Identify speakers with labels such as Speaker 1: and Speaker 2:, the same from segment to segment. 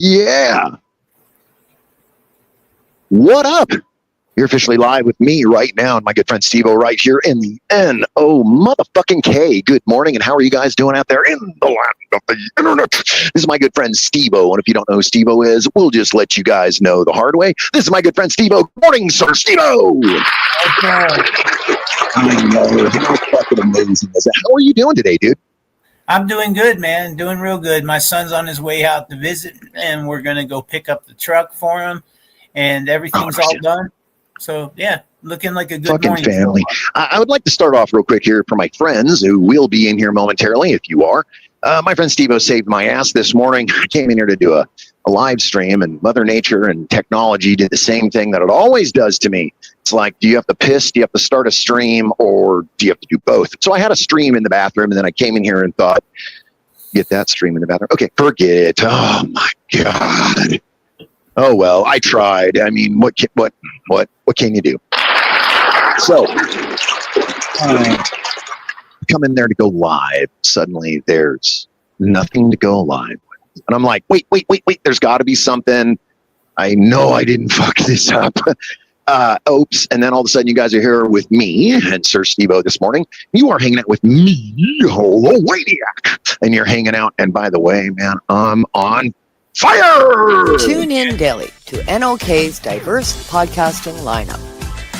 Speaker 1: Yeah. What up? You're officially live with me right now and my good friend Steve-O right here in the N-O motherfucking K. Good morning, and how are you guys doing out there in the land of the internet? This is my good friend Steve-O, and if you don't know who Steve-O is, we'll just let you guys know the hard way. This is my good friend Steve-O. Good morning, sir, Steve-O! Okay. I know, how fucking amazing is that? How are you doing today, dude?
Speaker 2: I'm doing good, man. Doing real good. My son's on his way out to visit, and we're going to go pick up the truck for him, and everything's all done. So, yeah, looking like a good
Speaker 1: fucking
Speaker 2: morning.
Speaker 1: Family. I would like to start off real quick here for my friends who will be in here momentarily, if you are. My friend Steve-O saved my ass this morning. I came in here to do a live stream, and Mother Nature and technology did the same thing that it always does to me. It's like, do you have to piss? Do you have to start a stream? Or do you have to do both? So I had a stream in the bathroom, and then I came in here and thought, get that stream in the bathroom. Okay, forget it. Oh, my God. Oh, well, I tried. I mean, what can you do? So, come in there to go live. Suddenly, there's nothing to go live with. And I'm like, wait. There's got to be something. I know I didn't fuck this up. Oops. And then all of a sudden, you guys are here with me and Sir Steve-O this morning. You are hanging out with me, Wayniac. And you're hanging out. And by the way, man, I'm on fire!
Speaker 3: Tune in daily to NOK's diverse podcasting lineup.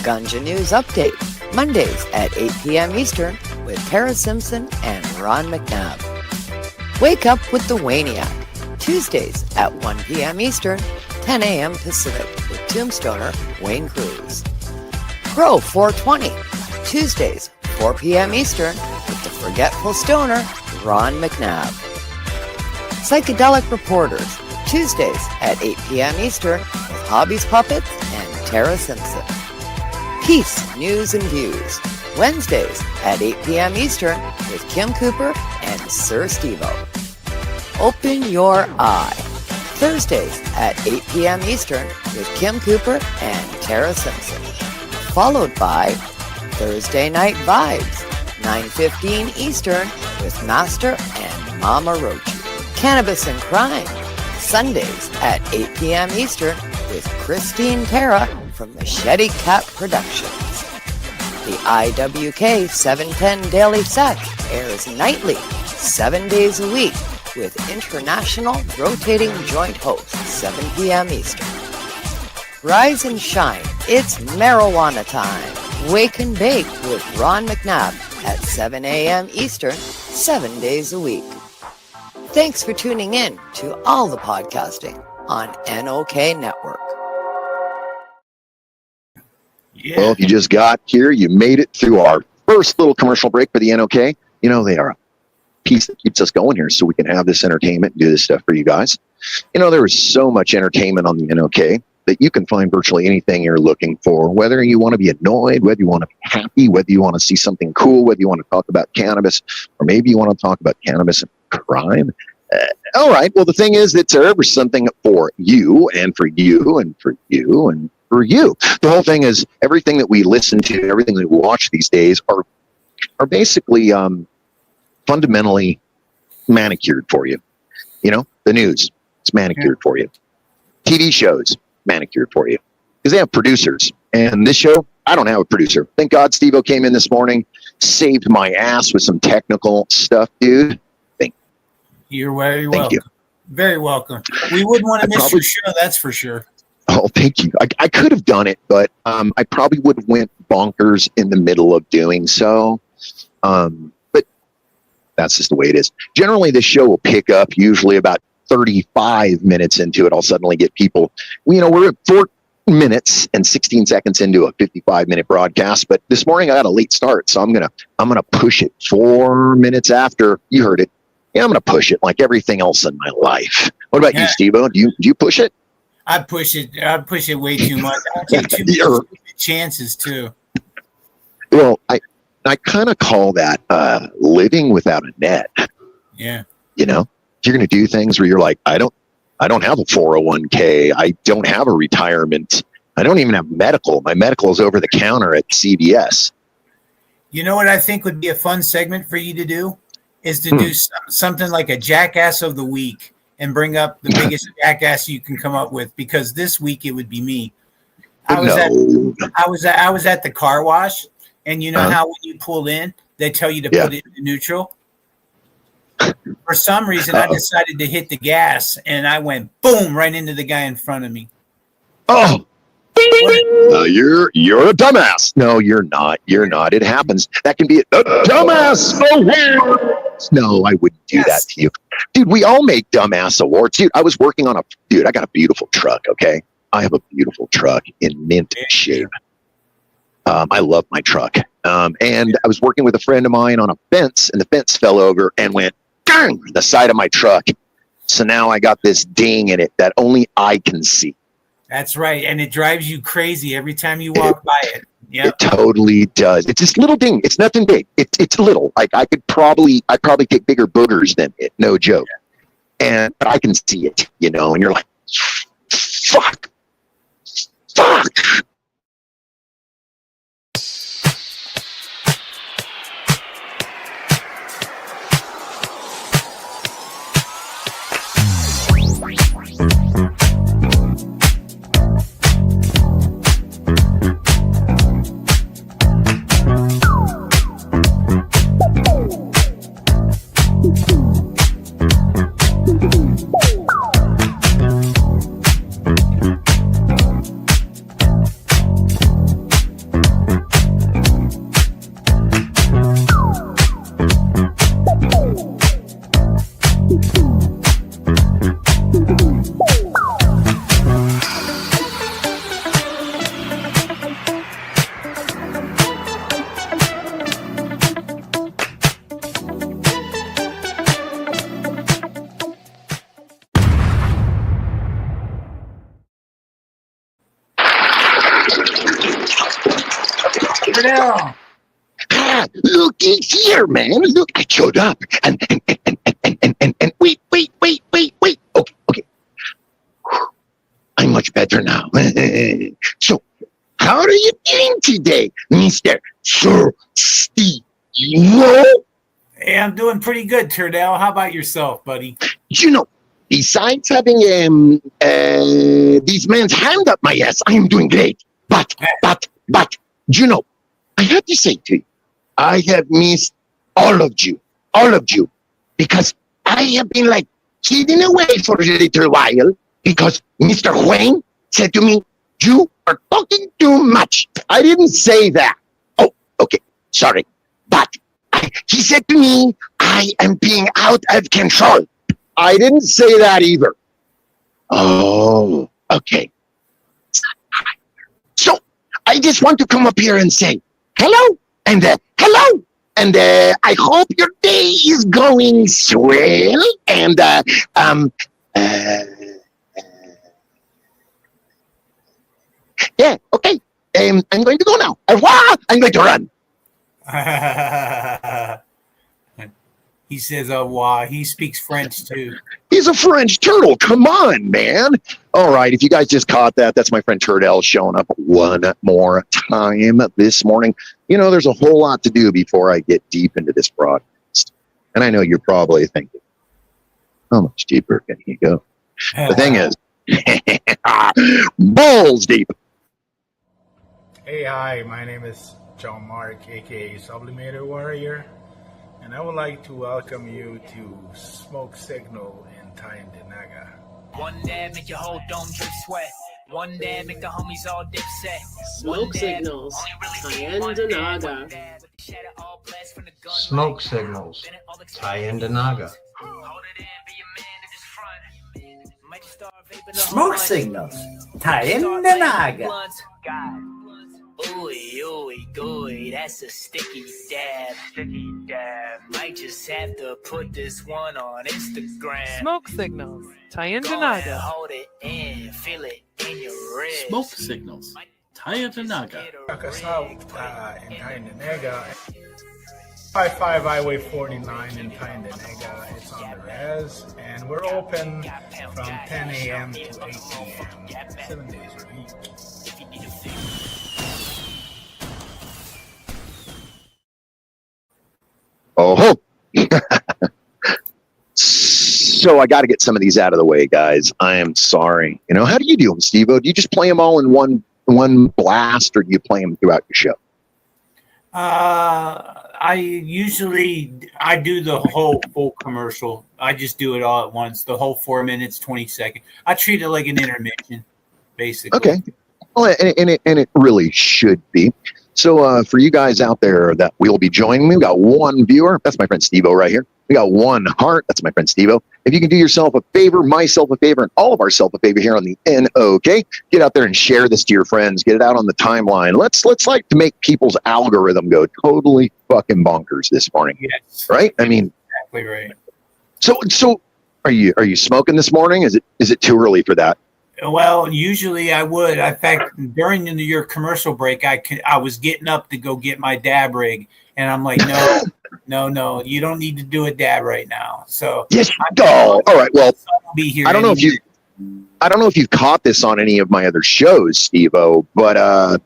Speaker 3: Ganja News Update, Mondays at 8 p.m. Eastern with Tara Simpson and Ron McNabb. Wake Up with the Wayniac, Tuesdays at 1 p.m. Eastern, 10 a.m. Pacific with Tombstoner Wayne Cruz. Pro 420, Tuesdays, 4 p.m. Eastern with the Forgetful Stoner Ron McNabb. Psychedelic Reporters, Tuesdays at 8 p.m. Eastern with Hobbies Puppets and Tara Simpson. Peace, News and Views, Wednesdays at 8 p.m. Eastern with Kim Cooper and Sir Steve-O. Open Your Eye, Thursdays at 8 p.m. Eastern with Kim Cooper and Tara Simpson. Followed by Thursday Night Vibes, 9:15 Eastern with Master and Mama Roach. Cannabis and Crime, Sundays at 8 p.m. Eastern with Christine Terra from Machete Cat Productions. The IWK 710 Daily Set airs nightly, 7 days a week, with international rotating joint hosts, 7 p.m. Eastern. Rise and shine, it's marijuana time. Wake and bake with Ron McNabb at 7 a.m. Eastern, 7 days a week. Thanks for tuning in to all the podcasting on NOK Network.
Speaker 1: Yeah. Well, if you just got here, you made it through our first little commercial break for the NOK. You know, they are a piece that keeps us going here so we can have this entertainment and do this stuff for you guys. You know, there is so much entertainment on the NOK that you can find virtually anything you're looking for, whether you want to be annoyed, whether you want to be happy, whether you want to see something cool, whether you want to talk about cannabis, or maybe you want to talk about cannabis and crime. All right. Well, the thing is that there is something for you and for you and for you and for you. The whole thing is everything that we listen to, everything that we watch these days are basically fundamentally manicured for you. You know, the news, it's manicured for you. TV shows, manicured for you. Because they have producers. And this show, I don't have a producer. Thank God Steve-O came in this morning, saved my ass with some technical stuff, dude.
Speaker 2: You're very welcome. You. Very welcome. We wouldn't want to miss your show, that's for sure.
Speaker 1: Oh, thank you. I could have done it, but I probably would have went bonkers in the middle of doing so. But that's just the way it is. Generally, this show will pick up usually about 35 minutes into it. I'll suddenly get people, you know, we're at 4 minutes and 16 seconds into a 55-minute broadcast, but this morning I got a late start, so I'm gonna push it 4 minutes after. You heard it. Yeah, I'm going to push it like everything else in my life. What about you, Steve-O? Do you push it?
Speaker 2: I push it way too much. I take too many chances too.
Speaker 1: Well, I kind of call that living without a net.
Speaker 2: Yeah.
Speaker 1: You know, you're going to do things where you're like, I don't have a 401k. I don't have a retirement. I don't even have medical. My medical is over the counter at CVS.
Speaker 2: You know what I think would be a fun segment for you to do? Is to do something like a Jackass of the Week. and bring up the biggest jackass you can come up with, because this week it would be me. I was at the car wash, and you know how when you pull in, they tell you to put it in neutral. For some reason, I decided to hit the gas, and I went boom right into the guy in front of me.
Speaker 1: Oh, you're a dumbass. No, you're not. You're not. It happens. That can be a dumbass award. No, I wouldn't do that to you, dude. We all make dumbass awards, dude. I was working on I got a beautiful truck. Okay, I have a beautiful truck in mint shape. I love my truck. And I was working with a friend of mine on a fence, and the fence fell over and went dang the side of my truck. So now I got this ding in it that only I can see.
Speaker 2: That's right, and it drives you crazy every time you walk by it. Yeah,
Speaker 1: it totally does. It's this little ding. It's nothing big. It's little. Like I'd probably take bigger boogers than it. No joke. But I can see it, you know. And you're like, fuck. Looky here, man. Look, I showed up. And wait. Okay. I'm much better now. So, how are you doing today, Mr. Sir Steve?
Speaker 2: Hey, I'm doing pretty good, Turdell. How about yourself, buddy?
Speaker 1: You know, besides having this man's hand up my ass, I am doing great. But, you know, I have to say to you, I have missed all of you, because I have been like hidden away for a little while because Mr. Wayne said to me, you are talking too much. I didn't say that. Oh, okay, sorry. But he said to me, I am being out of control. I didn't say that either. Oh, okay. So I just want to come up here and say hello and hello. And I hope your day is going swell. And yeah, okay. I'm going to go now. I'm going to run.
Speaker 2: He says, "Oh, wow." He speaks French too.
Speaker 1: He's a French turtle. Come on, man. All right, if you guys just caught that, that's my friend Turdell showing up one more time this morning. You know, there's a whole lot to do before I get deep into this broadcast. And I know you're probably thinking, how much deeper can he go? The thing is, balls deep.
Speaker 4: Hey, hi, my name is John Mark, aka Sublimator Warrior, and I would like to welcome you to Smoke Signal in Tyendinaga.
Speaker 5: One dab make your whole dome drip sweat. One dab make the homies all dip set.
Speaker 6: Smoke Signals, Tyendinaga.
Speaker 7: Smoke Signals, Tyendinaga.
Speaker 8: Smoke Signals, Tyendinaga.
Speaker 5: Ooey, ooey, gooey, that's a sticky dab. Might just have to put this one on Instagram.
Speaker 9: Smoke Signals, Tyendinaga.
Speaker 5: Hold it in, feel it in your wrist.
Speaker 10: Smoke Signals, Tyendinaga.
Speaker 4: Check us out in Tyendinaga. 55 Highway 49 in Tyendinaga. It's on the res, and we're open from 10 a.m. to 8 p.m. 7 days a week.
Speaker 1: Oh, So I got to get some of these out of the way, guys. I am sorry. How do you do them, Steve-O? Do you just play them all in one blast, or do you play them throughout your show?
Speaker 2: I do the whole full commercial. I just do it all at once. The whole 4 minutes, 20 seconds. I treat it like an intermission, basically.
Speaker 1: Okay. Well, and it really should be. So for you guys out there that will be joining me, we got one viewer. That's my friend Steve-O right here. We got one heart. That's my friend Steve-O. If you can do yourself a favor, myself a favor, and all of ourselves a favor here on the NOK, get out there and share this to your friends. Get it out on the timeline. Let's like to make people's algorithm go totally fucking bonkers this morning.
Speaker 2: Yes.
Speaker 1: Right? I mean,
Speaker 2: exactly right.
Speaker 1: So are you smoking this morning? Is it too early for that?
Speaker 2: Well, usually I would. In fact, during your commercial break, I was getting up to go get my dab rig, and I'm like, no, you don't need to do a dab right now. So
Speaker 1: yes, all right. Well,
Speaker 2: I'll be here.
Speaker 1: I don't know if you've caught this on any of my other shows, Steve-O, but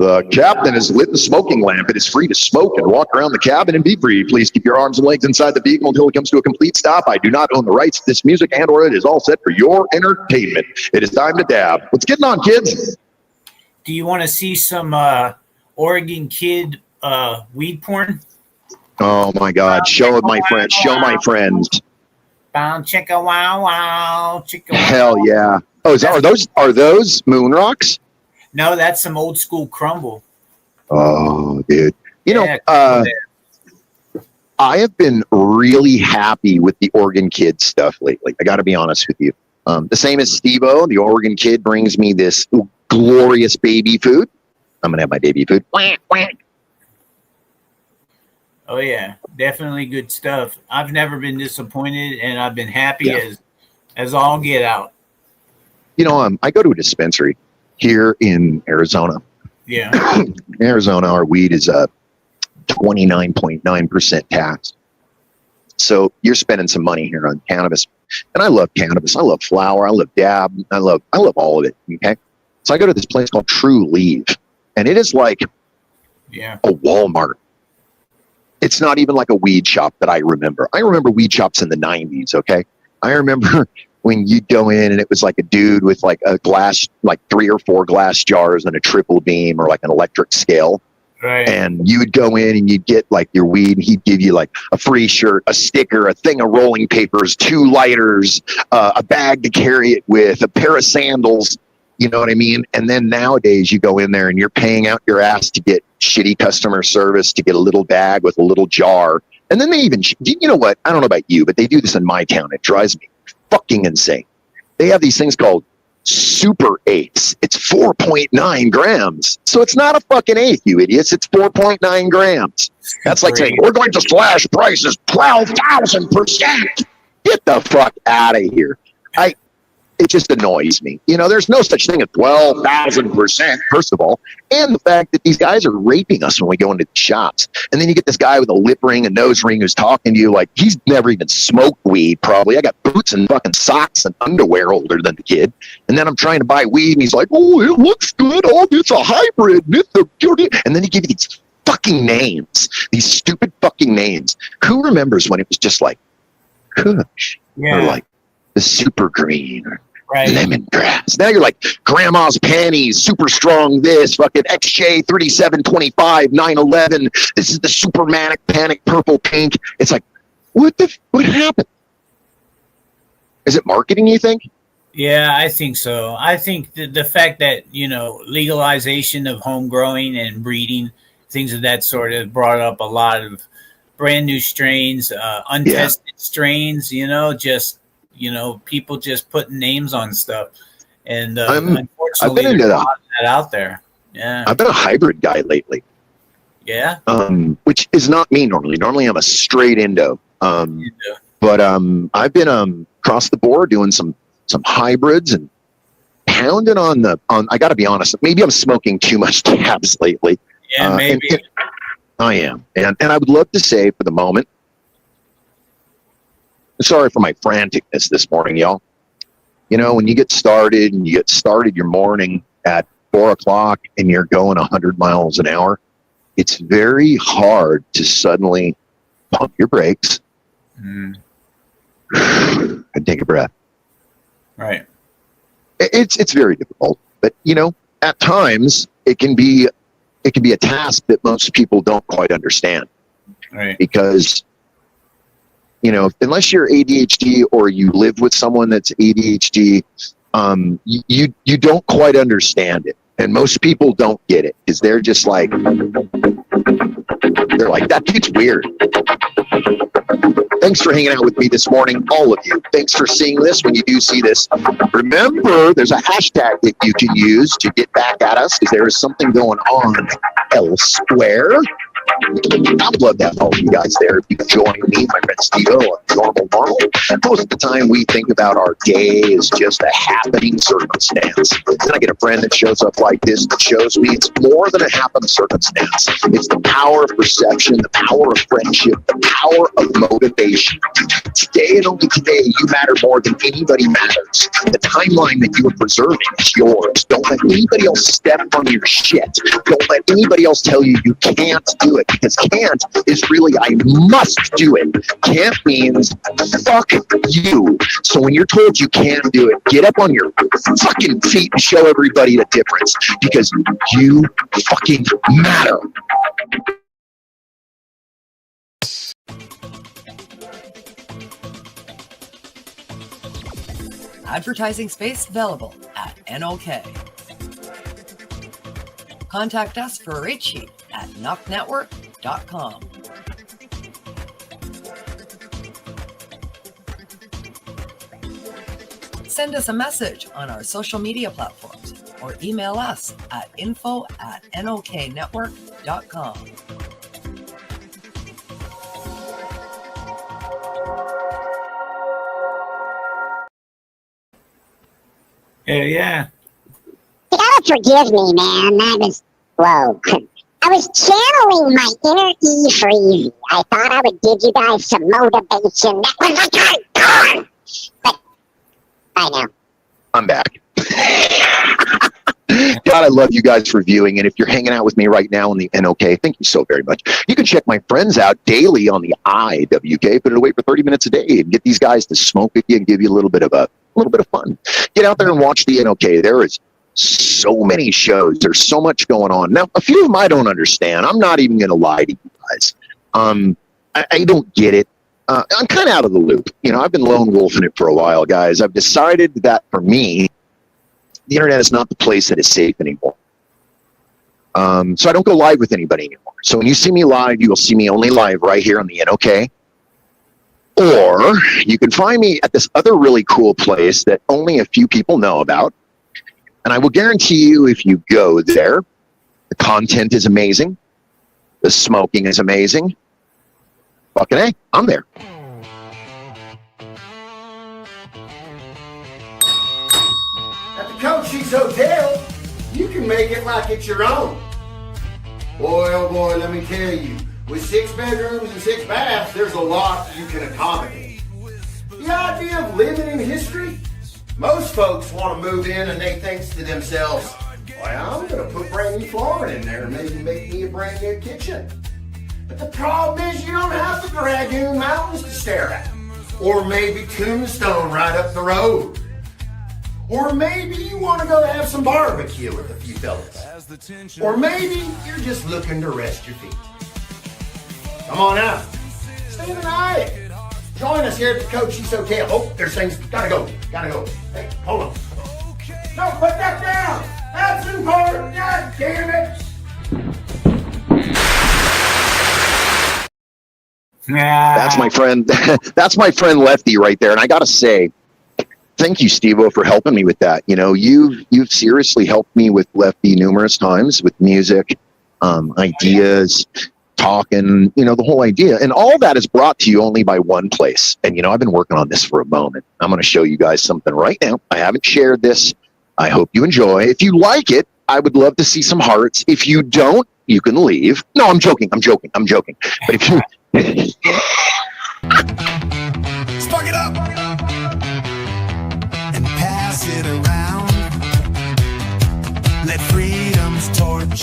Speaker 1: the captain has lit the smoking lamp. It is free to smoke and walk around the cabin and be free. Please keep your arms and legs inside the vehicle until it comes to a complete stop. I do not own the rights to this music, and or it is all set for your entertainment. It is time to dab. Let's get on, kids.
Speaker 2: Do you want to see some Oregon Kid weed porn?
Speaker 1: Oh my God! Show it, my friends. Show my friends.
Speaker 2: Bow chicka wow wow chicka.
Speaker 1: Hell yeah! Oh, are those moon rocks?
Speaker 2: No, that's some old school crumble.
Speaker 1: Oh, dude. I have been really happy with the Oregon Kid stuff lately. I got to be honest with you. The same as Steve-O, the Oregon Kid brings me this glorious baby food. I'm going to have my baby food.
Speaker 2: Oh, yeah. Definitely good stuff. I've never been disappointed, and I've been happy as all get out.
Speaker 1: I go to a dispensary here in Arizona.
Speaker 2: Yeah.
Speaker 1: In Arizona, our weed is 29.9% tax. So you're spending some money here on cannabis. And I love cannabis. I love flower. I love dab. I love all of it. Okay. So I go to this place called True Leave, and it is like a Walmart. It's not even like a weed shop that I remember. I remember weed shops in the 90s. Okay. I remember when you'd go in and it was like a dude with like a glass, like 3 or 4 glass jars and a triple beam or like an electric scale.
Speaker 2: Right.
Speaker 1: And you would go in and you'd get like your weed, and he'd give you like a free shirt, a sticker, a thing of rolling papers, 2 lighters, a bag to carry it with, a pair of sandals. You know what I mean? And then nowadays you go in there and you're paying out your ass to get shitty customer service, to get a little bag with a little jar. And then they even, you know what? I don't know about you, but they do this in my town. It drives me fucking insane. They have these things called super eighths. It's 4.9 grams. So it's not a fucking eighth, you idiots. It's 4.9 grams. That's like saying, we're going to slash prices 12,000%. Get the fuck out of here. It just annoys me. There's no such thing as 12,000%, first of all. And the fact that these guys are raping us when we go into the shops. And then you get this guy with a lip ring, a nose ring, who's talking to you like he's never even smoked weed, probably. I got boots and fucking socks and underwear older than the kid. And then I'm trying to buy weed, and he's like, oh, it looks good. Oh, it's a hybrid. And then he gives you these fucking names, these stupid fucking names. Who remembers when it was just like Kush or like the super green or lemongrass? Now you're like grandma's panties, super strong this, fucking XJ 3725 911. This is the super manic panic purple pink. It's like, what happened? Is it marketing, you think?
Speaker 2: Yeah, I think so. I think the fact that, legalization of home growing and breeding, things of that sort, has brought up a lot of brand new strains, untested strains, people just putting names on stuff. And unfortunately, there's a lot of that out there. Yeah.
Speaker 1: I've been a hybrid guy lately.
Speaker 2: Yeah.
Speaker 1: Which is not me normally. Normally I'm a straight Indo. But I've been across the board doing some hybrids and pounding on I got to be honest, maybe I'm smoking too much tabs lately.
Speaker 2: Yeah, maybe.
Speaker 1: I am. And I would love to say for the moment, sorry for my franticness this morning, y'all. When you get started and you get started your morning at 4 o'clock and you're going 100 miles an hour, it's very hard to suddenly pump your brakes and take a breath.
Speaker 2: Right.
Speaker 1: It's very difficult, but at times it can be a task that most people don't quite understand.
Speaker 2: Right.
Speaker 1: Because unless you're ADHD or you live with someone that's ADHD, you don't quite understand it, and most people don't get it because they're just like that dude's weird. Thanks for hanging out with me this morning, all of you. Thanks for seeing this. When you do see this, remember there's a hashtag that you can use to get back at us because there is something going on elsewhere. I would love to have all of you guys there. If you can join me, my friend Steve, on Normal. Most of the time we think about our day as just a happening circumstance. Then I get a friend that shows up like this that shows me it's more than a happening circumstance. It's the power of perception, the power of friendship, the power of motivation. Today and only today, you matter more than anybody matters. The timeline that you are preserving is yours. Don't let anybody else step on your shit. Don't let anybody else tell you you can't do it, because can't is really I must do it. Can't means fuck you. So when you're told you can't do it, get up on your fucking feet and show everybody the difference, because you fucking matter.
Speaker 3: Advertising space available at NOK. Contact us for a rate sheet at knocknetwork.com. Send us a message on our social media platforms or email us at info@noknetwork.com.
Speaker 2: Yeah.
Speaker 11: You gotta forgive me, man. Whoa. I was channeling my inner E Freezy. I thought I would give you guys some motivation. That was like hardcore. But I know.
Speaker 1: I'm back. God, I love you guys for viewing. And if you're hanging out with me right now on the NOK, thank you so very much. You can check my friends out daily on the IWK. Put it away for 30 minutes a day and get these guys to smoke with you and give you a little bit of fun. Get out there and watch the NOK. There is so many shows. There's so much going on. Now, a few of them I don't understand. I'm not even going to lie to you guys. I don't get it. I'm kind of out of the loop. I've been lone wolfing it for a while, guys. I've decided that for me, the internet is not the place that is safe anymore. So I don't go live with anybody anymore. So when you see me live, you will see me only live right here on the NOK. Or you can find me at this other really cool place that only a few people know about. And I will guarantee you, if you go there, the content is amazing. The smoking is amazing. Fucking A, I'm there.
Speaker 12: At the Cochise Hotel, you can make it like it's your own. Boy, oh boy, let me tell you, with 6 bedrooms and 6 baths, there's a lot you can accommodate. The idea of living in history? Most folks want to move in and they think to themselves, well, I'm going to put brand new flooring in there and maybe make me a brand new kitchen. But the problem is you don't have the Dragoon Mountains to stare at. Or maybe Tombstone right up the road. Or maybe you want to go have some barbecue with a few fellas. Or maybe you're just looking to rest your feet. Come on out. Stay the night. Join us here at the Cochise Hotel. Oh, there's things. Gotta go. Hey, hold on. No, put that down. That's important. God damn it.
Speaker 1: That's my friend. That's my friend Lefty right there. And I got to say, thank you, Steve-O, for helping me with that. You've seriously helped me with Lefty numerous times with music, ideas, talking, the whole idea. And all that is brought to you only by one place. And, I've been working on this for a moment. I'm going to show you guys something right now. I haven't shared this. I hope you enjoy. If you like it, I would love to see some hearts. If you don't, you can leave. No, I'm joking. But if you...
Speaker 13: Spark it up and pass it around. Let freedom's torch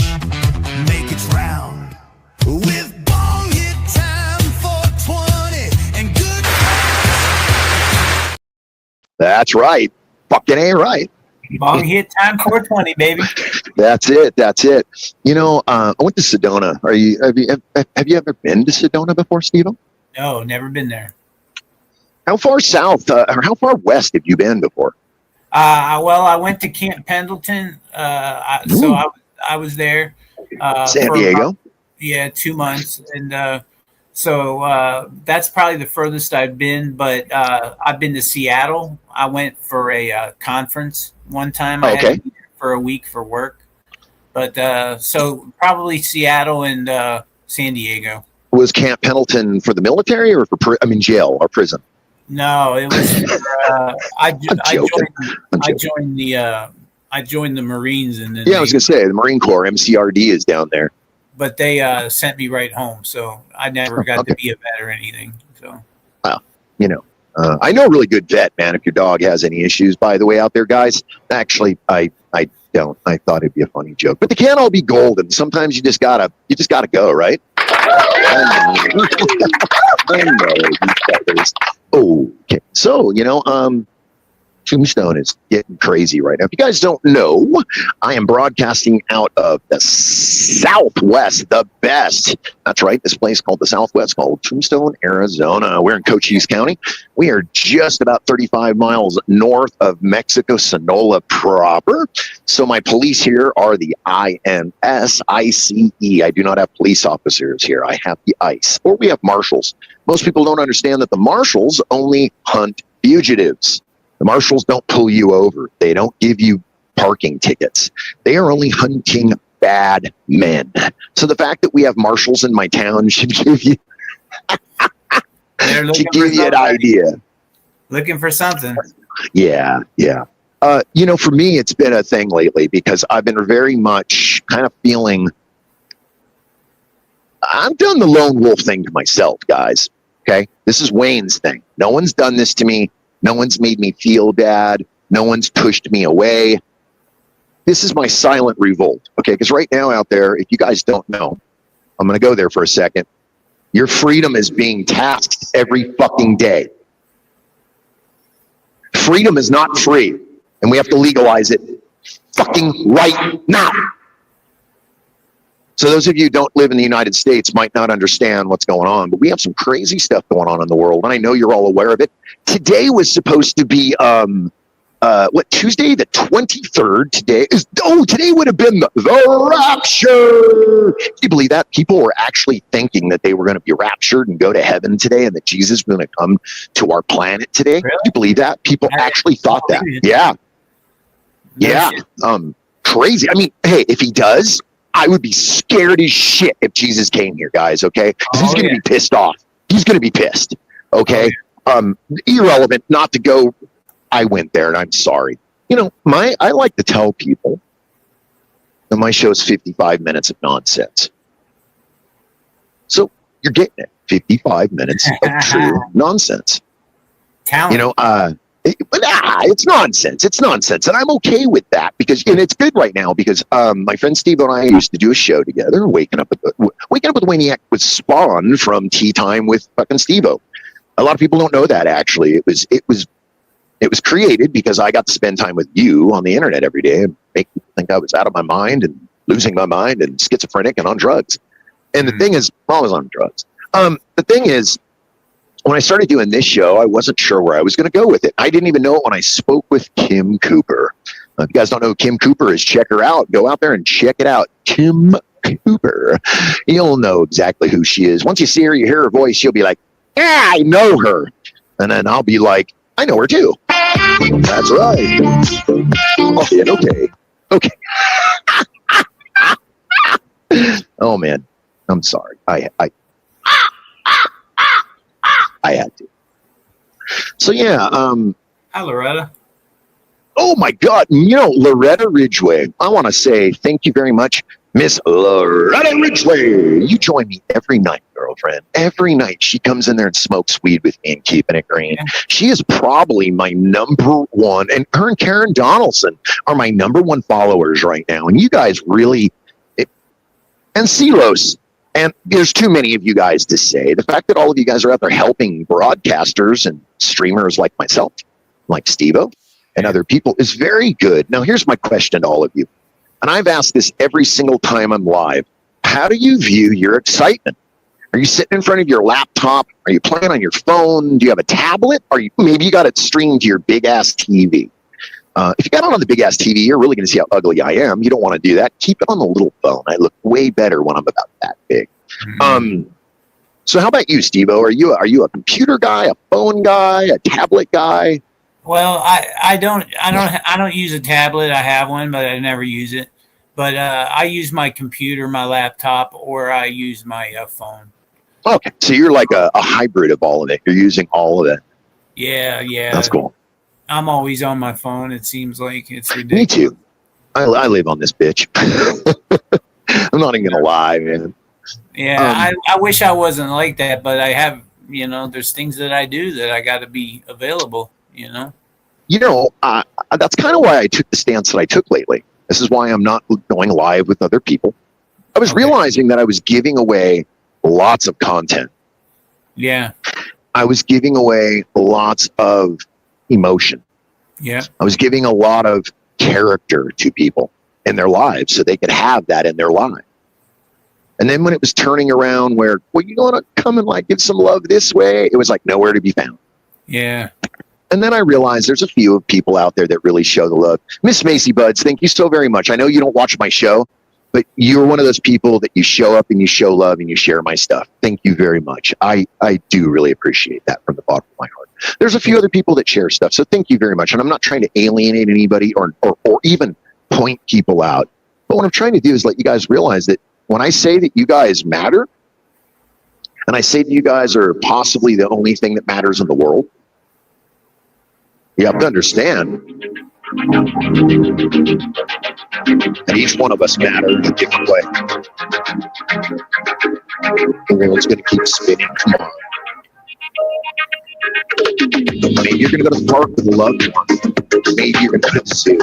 Speaker 13: make its round. With bong hit time 420 and good times
Speaker 1: That's right. Fucking A right.
Speaker 2: Long hit time 420, baby.
Speaker 1: That's it. That's it. You know, I went to Sedona. Have you ever been to Sedona before, Steve?
Speaker 2: No, never been there.
Speaker 1: How far south or how far west have you been before?
Speaker 2: Well, I went to Camp Pendleton. So I was there.
Speaker 1: San Diego?
Speaker 2: 2 months. And so that's probably the furthest I've been. But I've been to Seattle. I went for a conference one time. I had to be there for a week for work. But so probably Seattle and San Diego. Was
Speaker 1: Camp Pendleton for the military or for jail or prison?
Speaker 2: No, it was. I joined the Marines, and then
Speaker 1: I was gonna say the Marine Corps MCRD is down there.
Speaker 2: But they sent me right home, so I never got to be a vet or anything. So,
Speaker 1: well, you know, I know a really good vet, man. If your dog has any issues, by the way, out there, guys. Actually, I don't. I thought it'd be a funny joke, but they can't all be golden. Sometimes you just gotta go, right? I know. Okay, so you know, Tombstone is getting crazy right now. If you guys don't know, I am broadcasting out of the Southwest, the best. That's right, this place called the Southwest, called Tombstone, Arizona. We're in Cochise County. We are just about 35 miles north of Mexico, Sonora proper. So my police here are the INS, ICE. I do not have police officers here. I have the ICE, or we have marshals. Most people don't understand that the marshals only hunt fugitives. The marshals don't pull you over. They don't give you parking tickets. They are only hunting bad men. So the fact that we have marshals in my town should give you an idea.
Speaker 2: Looking for something.
Speaker 1: Yeah. You know, for me, it's been a thing lately because I've been very much kind of feeling I've done the lone wolf thing to myself, guys. Okay. This is Wayne's thing. No one's done this to me. No one's made me feel bad. No one's pushed me away. This is my silent revolt. Okay. Because right now out there, if you guys don't know, I'm going to go there for a second. Your freedom is being tasked every fucking day. Freedom is not free. And we have to legalize it fucking right now. So those of you who don't live in the United States might not understand what's going on, but we have some crazy stuff going on in the world, and I know you're all aware of it. Today was supposed to be, Tuesday the 23rd? Today would have been the rapture. Can you believe that? People were actually thinking that they were going to be raptured and go to heaven today, and that Jesus was going to come to our planet today. Really? Can you believe that? People actually thought that. Yeah. Crazy. I mean, hey, if he does, I would be scared as shit if Jesus came here, guys, okay? Because he's going to be pissed off. He's going to be pissed, okay? Irrelevant not to go. I went there, and I'm sorry. You know, I like to tell people that my show is 55 minutes of nonsense. So you're getting it. 55 minutes of true nonsense.
Speaker 2: Talent.
Speaker 1: You know, it's nonsense. It's nonsense. And I'm okay with that and it's good right now because my friend Steve and I used to do a show together. Waking Up with Wayniac was spawned from Tea Time with fucking Steve-O. A lot of people don't know that actually. It was created because I got to spend time with you on the internet every day and make people think I was out of my mind and losing my mind and schizophrenic and on drugs. And the thing is, I was on drugs. The thing is, when I started doing this show, I wasn't sure where I was going to go with it. I didn't even know it when I spoke with Kim Cooper. If you guys don't know who Kim Cooper is, check her out. Go out there and check it out. Kim Cooper. You'll know exactly who she is. Once you see her, you hear her voice, you'll be like, yeah, I know her. And then I'll be like, I know her too. That's right. Okay. Oh, man. I'm sorry. I had to. So yeah.
Speaker 2: Hi, Loretta.
Speaker 1: Oh my God! You know, Loretta Ridgway. I want to say thank you very much, Miss Loretta Ridgway. You join me every night, girlfriend. Every night she comes in there and smokes weed with me and keeping it green. Yeah. She is probably my number one, and her and Karen Donaldson are my number one followers right now. And you guys really, and Silos. And there's too many of you guys to say. The fact that all of you guys are out there helping broadcasters and streamers like myself, like Steve-O and other people is very good. Now, here's my question to all of you. And I've asked this every single time I'm live. How do you view your excitement? Are you sitting in front of your laptop? Are you playing on your phone? Do you have a tablet? Maybe you got it streamed to your big-ass TV. If you got it on the big-ass TV, you're really going to see how ugly I am. You don't want to do that. Keep it on the little phone. I look way better when I'm about that big. So how about you, Steve-O? Are you a computer guy, a phone guy, a tablet guy?
Speaker 2: Well, I don't use a tablet. I have one, but I never use it. But I use my computer, my laptop, or I use my phone.
Speaker 1: Okay, so you're like a hybrid of all of it. You're using all of it.
Speaker 2: Yeah.
Speaker 1: That's cool.
Speaker 2: I'm always on my phone. It seems like it's ridiculous.
Speaker 1: Me too. I live on this bitch. I'm not even gonna lie, man.
Speaker 2: Yeah, I wish I wasn't like that, but I have, there's things that I do that I got to be available,
Speaker 1: That's kind of why I took the stance that I took lately. This is why I'm not going live with other people. I was realizing that I was giving away lots of content.
Speaker 2: Yeah.
Speaker 1: I was giving away lots of emotion.
Speaker 2: Yeah.
Speaker 1: I was giving a lot of character to people in their lives so they could have that in their life. And then when it was turning around where, well, you want to come and like give some love this way, it was like nowhere to be found.
Speaker 2: Yeah.
Speaker 1: And then I realized there's a few of people out there that really show the love. Miss Macy Buds, thank you so very much. I know you don't watch my show, but you're one of those people that you show up and you show love and you share my stuff. Thank you very much. I do really appreciate that from the bottom of my heart. There's a few other people that share stuff, so thank you very much. And I'm not trying to alienate anybody or even point people out. But what I'm trying to do is let you guys realize that when I say that you guys matter, and I say that you guys are possibly the only thing that matters in the world, you have to understand that each one of us matter in a different way. The world's going to keep spinning. Come on. Maybe you're going to go to the park with a loved one. Maybe you're going to go to the zoo.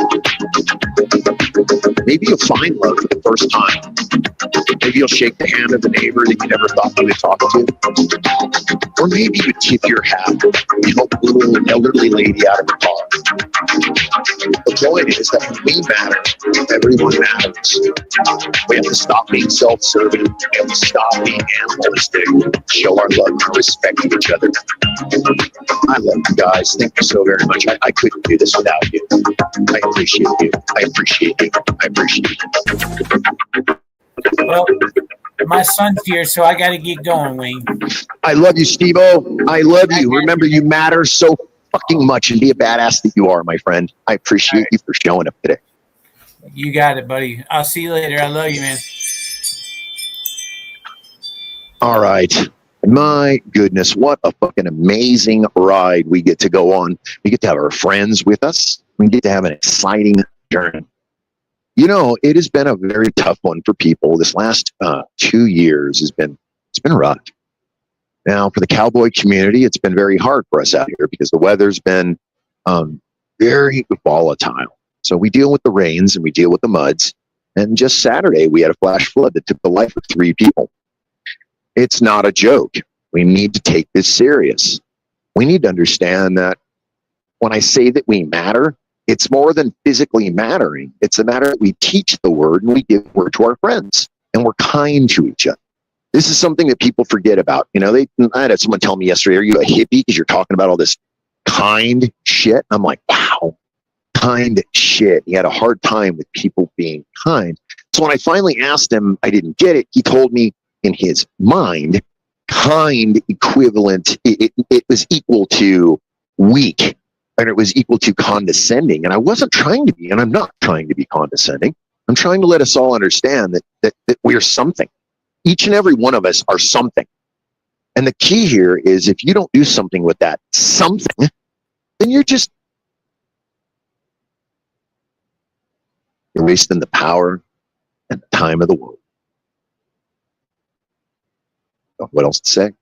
Speaker 1: Maybe you'll find love for the first time. Maybe you'll shake the hand of the neighbor that you never thought you would talk to. Or maybe you tip your hat and help a little elderly lady out of the car. The point is that when we matter, everyone matters. We have to stop being self-serving. We have to stop being animalistic. Show our love and respect to each other. I love you guys. Thank you so very much. I couldn't do this without you. I appreciate you. I appreciate you. I appreciate you.
Speaker 2: Well, my son's here, so I got to get going, Wayne.
Speaker 1: I love you, Steve-O. I love you. Remember, you matter so fucking much, and be a badass that you are, my friend. I appreciate you for showing up today.
Speaker 2: You got it, buddy. I'll see you later. I love you, man.
Speaker 1: All right. My goodness, what a fucking amazing ride we get to go on. We get to have our friends with us. We get to have an exciting journey. It has been a very tough one for people. This last 2 years it's been rough. Now, for the cowboy community, it's been very hard for us out here because the weather's been very volatile. So we deal with the rains and we deal with the muds. And just Saturday, we had a flash flood that took the life of 3 people. It's not a joke. We need to take this serious. We need to understand that when I say that we matter, it's more than physically mattering. It's a matter that we teach the word and we give word to our friends and we're kind to each other. This is something that people forget about. I had someone tell me yesterday, are you a hippie because you're talking about all this kind shit? I'm like, wow, kind shit. He had a hard time with people being kind. So when I finally asked him, I didn't get it. He told me in his mind, kind equivalent, it was equal to weak. And it was equal to condescending. And I wasn't trying to be, and I'm not trying to be condescending. I'm trying to let us all understand that we're something. Each and every one of us are something. And the key here is if you don't do something with that something, then you're wasting the power and the time of the world. What else to say?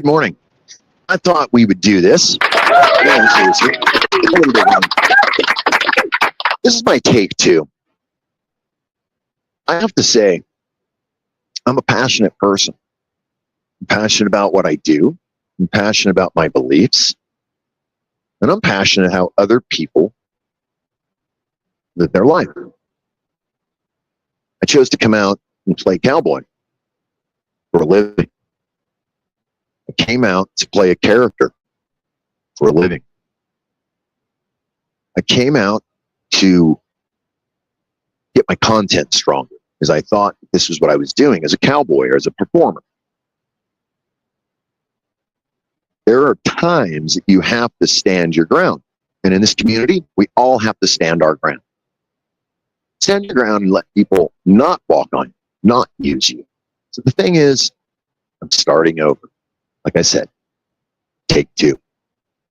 Speaker 1: Good morning. I thought we would do this. No, seriously. This is my take two. I have to say, I'm a passionate person. I'm passionate about what I do. I'm passionate about my beliefs. And I'm passionate how other people live their life. I chose to come out and play cowboy for a living. I came out to play a character for a living. I came out to get my content stronger because I thought this was what I was doing as a cowboy or as a performer. There are times that you have to stand your ground. And in this community, we all have to stand our ground. Stand your ground and let people not walk on you, not use you. So the thing is, I'm starting over. Like I said, take two.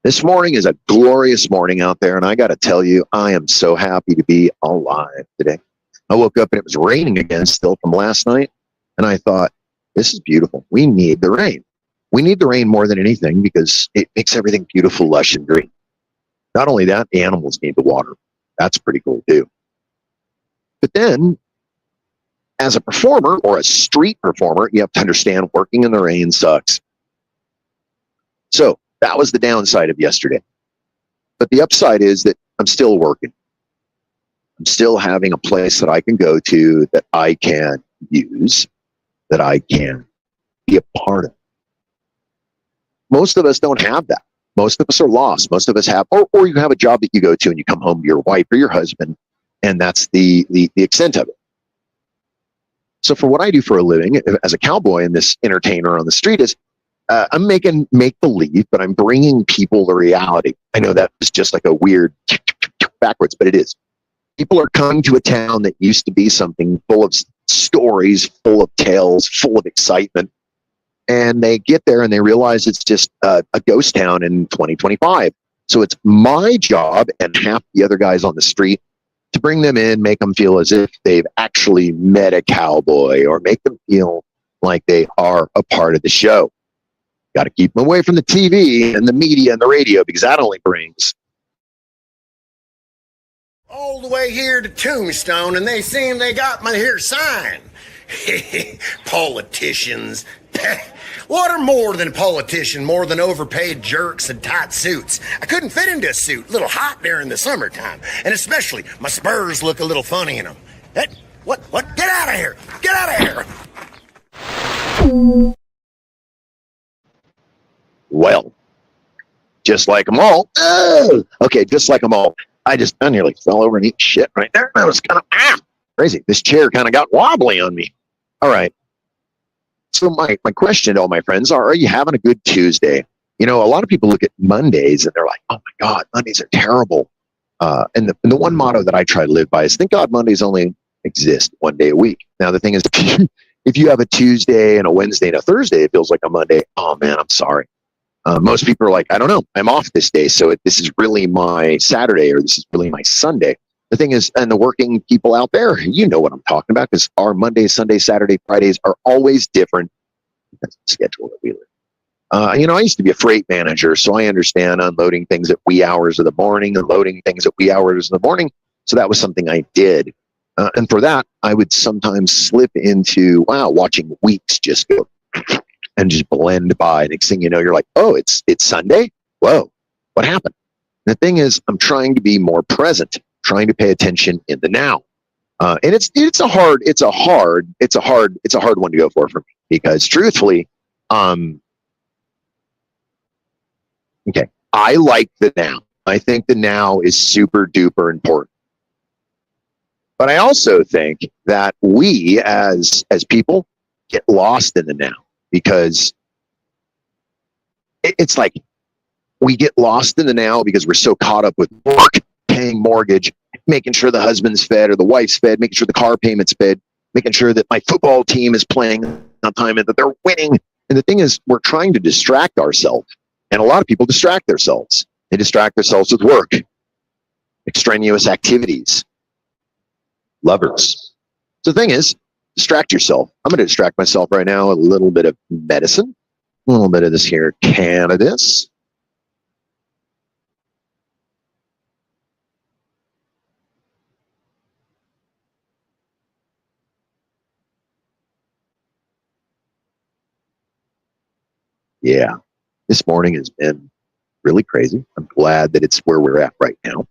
Speaker 1: This morning is a glorious morning out there, and I got to tell you, I am so happy to be alive today. I woke up and it was raining again still from last night, and I thought, this is beautiful. We need the rain. We need the rain more than anything because it makes everything beautiful, lush, and green. Not only that, the animals need the water. That's pretty cool too. But then, as a performer or a street performer, you have to understand working in the rain sucks. So that was the downside of yesterday. But the upside is that I'm still working. I'm still having a place that I can go to, that I can use, that I can be a part of. Most of us don't have that. Most of us are lost. Most of us have, or you have a job that you go to and you come home to your wife or your husband, and that's the extent of it. So for what I do for a living as a cowboy and this entertainer on the street is, I'm making make-believe, but I'm bringing people the reality. I know that is just like a weird backwards, but it is. People are coming to a town that used to be something full of stories, full of tales, full of excitement. And they get there and they realize it's just a ghost town in 2025. So it's my job and half the other guys on the street to bring them in, make them feel as if they've actually met a cowboy, or make them feel like they are a part of the show. Got to keep them away from the TV and the media and the radio, because that only brings
Speaker 12: all the way here to Tombstone, and they seem they got my here sign. Politicians. What are more than politicians? More than overpaid jerks and tight suits. I couldn't fit into a suit. A little hot during the summertime. And especially, my spurs look a little funny in them. What? Get out of here! Get out of here!
Speaker 1: Well, just like them all. Okay, just like them all. I nearly fell over and ate shit right there. That was kind of crazy. This chair kind of got wobbly on me. All right. So my question to all my friends are you having a good Tuesday? You know, a lot of people look at Mondays and they're like, oh my God, Mondays are terrible. And the one motto that I try to live by is, thank God Mondays only exist one day a week. Now, the thing is, if you have a Tuesday and a Wednesday and a Thursday, it feels like a Monday. Oh man, I'm sorry. Most people are like, I don't know, I'm off this day. So this is really my Saturday, or this is really my Sunday. The thing is, and the working people out there, you know what I'm talking about, because our Mondays, Sundays, Saturday, Fridays are always different. That's the schedule that we live. You know, I used to be a freight manager, so I understand unloading things at wee hours of the morning and loading things at wee hours of the morning. So that was something I did. And for that, I would sometimes slip into, watching weeks just go and just blend by. Next thing you know, you're like, oh, it's Sunday? Whoa, what happened? And the thing is, I'm trying to be more present, trying to pay attention in the now. And it's a hard one to go for me, because truthfully, okay, I like the now. I think the now is super duper important. But I also think that we as people get lost in the now, because it's like we get lost in the now because we're so caught up with work, paying mortgage, making sure the husband's fed or the wife's fed, making sure the car payment's fed, making sure that my football team is playing on time and that they're winning. And the thing is, we're trying to distract ourselves. And a lot of people distract themselves. They distract themselves with work, extraneous activities, lovers. So the thing is, distract yourself. I'm going to distract myself right now with a little bit of medicine. A little bit of this here, cannabis. Yeah, this morning has been really crazy. I'm glad that it's where we're at right now.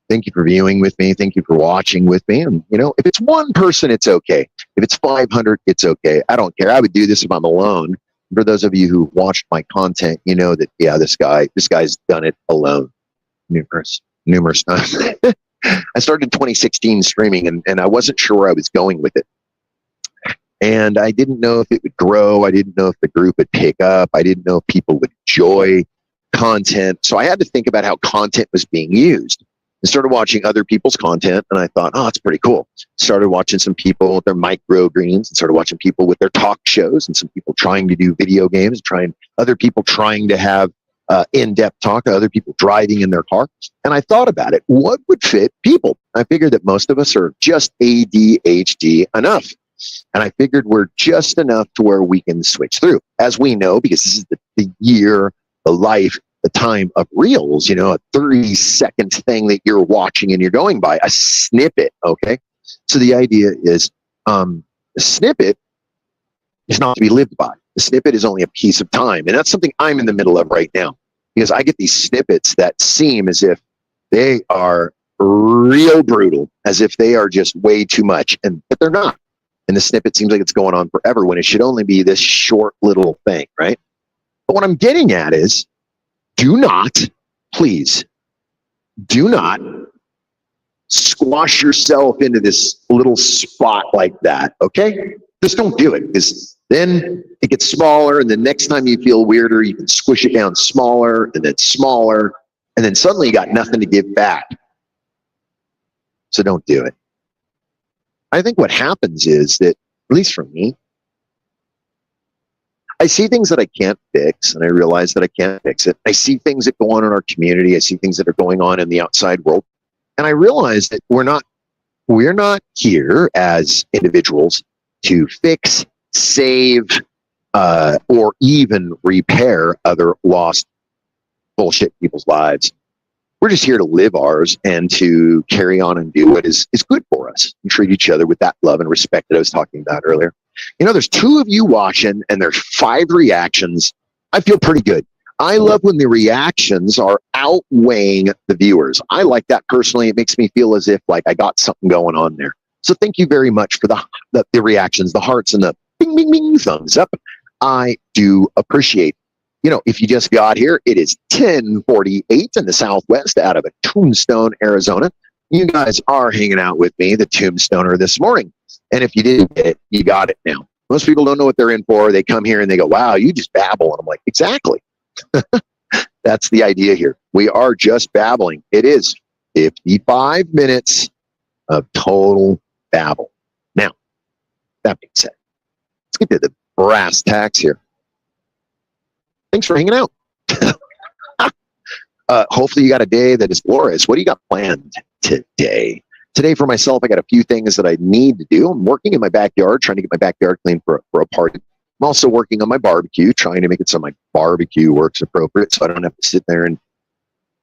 Speaker 1: Thank you for viewing with me. Thank you for watching with me. And, if it's one person, it's okay. If it's 500, it's okay. I don't care. I would do this if I'm alone. For those of you who watched my content, you know that, this guy's done it alone numerous times. I started in 2016 streaming, and I wasn't sure where I was going with it. And I didn't know if it would grow. I didn't know if the group would pick up. I didn't know if people would enjoy content. So I had to think about how content was being used. I started watching other people's content, and I thought, oh, it's pretty cool. Started watching some people with their microgreens, and started watching people with their talk shows, and some people trying to do video games, other people trying to have in-depth talk, other people driving in their car. And I thought about it. What would fit people? I figured that most of us are just ADHD enough. And I figured we're just enough to where we can switch through. As we know, because this is the year, the life, the time of reels, a 30-second thing that you're watching and you're going by, a snippet, okay? So the idea is the snippet is not to be lived by. The snippet is only a piece of time. And that's something I'm in the middle of right now, because I get these snippets that seem as if they are real brutal, as if they are just way too much, but they're not. And the snippet seems like it's going on forever when it should only be this short little thing, right? But what I'm getting at is, please, do not squash yourself into this little spot like that, okay? Just don't do it, because then it gets smaller, and the next time you feel weirder, you can squish it down smaller, and then smaller, and then suddenly you got nothing to give back. So don't do it. I think what happens is that, at least for me, I see things that I can't fix, and I realize that I can't fix it. I see things that go on in our community. I see things that are going on in the outside world. And I realize that we're not here as individuals to fix, save, or even repair other lost bullshit people's lives. We're just here to live ours and to carry on and do what is good for us and treat each other with that love and respect that I was talking about earlier. There's 2 of you watching and there's 5 reactions. I feel pretty good. I love when the reactions are outweighing the viewers. I like that personally. It makes me feel as if like I got something going on there. So thank you very much for the reactions, the hearts, and the bing, bing, bing, thumbs up. I do appreciate. If you just got here, it is 10:48 in the Southwest out of Tombstone, Arizona. You guys are hanging out with me, the Tombstoner, this morning. And if you didn't get it, you got it now. Most people don't know what they're in for. They come here and they go, wow, you just babble. And I'm like, exactly. That's the idea here. We are just babbling. It is 55 minutes of total babble. Now, that being said, let's get to the brass tacks here. Thanks for hanging out. Hopefully you got a day that is glorious. What do you got planned today? Today for myself, I got a few things that I need to do. I'm working in my backyard, trying to get my backyard clean for a party. I'm also working on my barbecue, trying to make it so my barbecue works appropriate, so I don't have to sit there and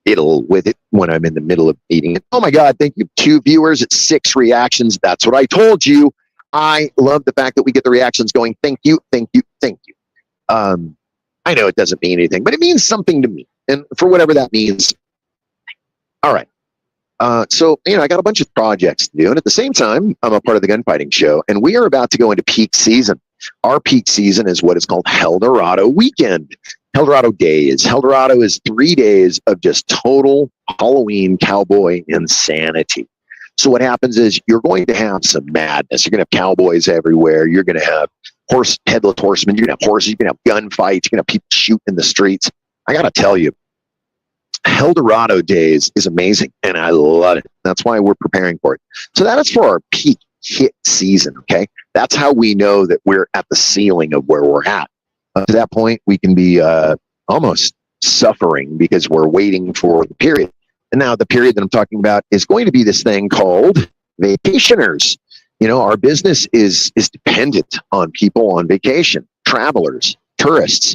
Speaker 1: fiddle with it when I'm in the middle of eating it. Oh my God, thank you. 2 viewers at 6 reactions. That's what I told you. I love the fact that we get the reactions going. Thank you, thank you, thank you. I know it doesn't mean anything, but it means something to me. And for whatever that means. All right. So, I got a bunch of projects to do. And at the same time, I'm a part of the gunfighting show. And we are about to go into peak season. Our peak season is what is called Eldorado Weekend. Eldorado Days. Eldorado is 3 days of just total Halloween cowboy insanity. So what happens is you're going to have some madness. You're going to have cowboys everywhere. You're going to have headless horsemen. You're going to have horses. You're going to have gunfights. You're going to have people shooting in the streets. I got to tell you, Eldorado Days is amazing, and I love it. That's why we're preparing for it. So that is for our peak hit season, okay? That's how we know that we're at the ceiling of where we're at. Up to that point, we can be almost suffering because we're waiting for the period. And now the period that I'm talking about is going to be this thing called vacationers. Our business is dependent on people on vacation, travelers, tourists.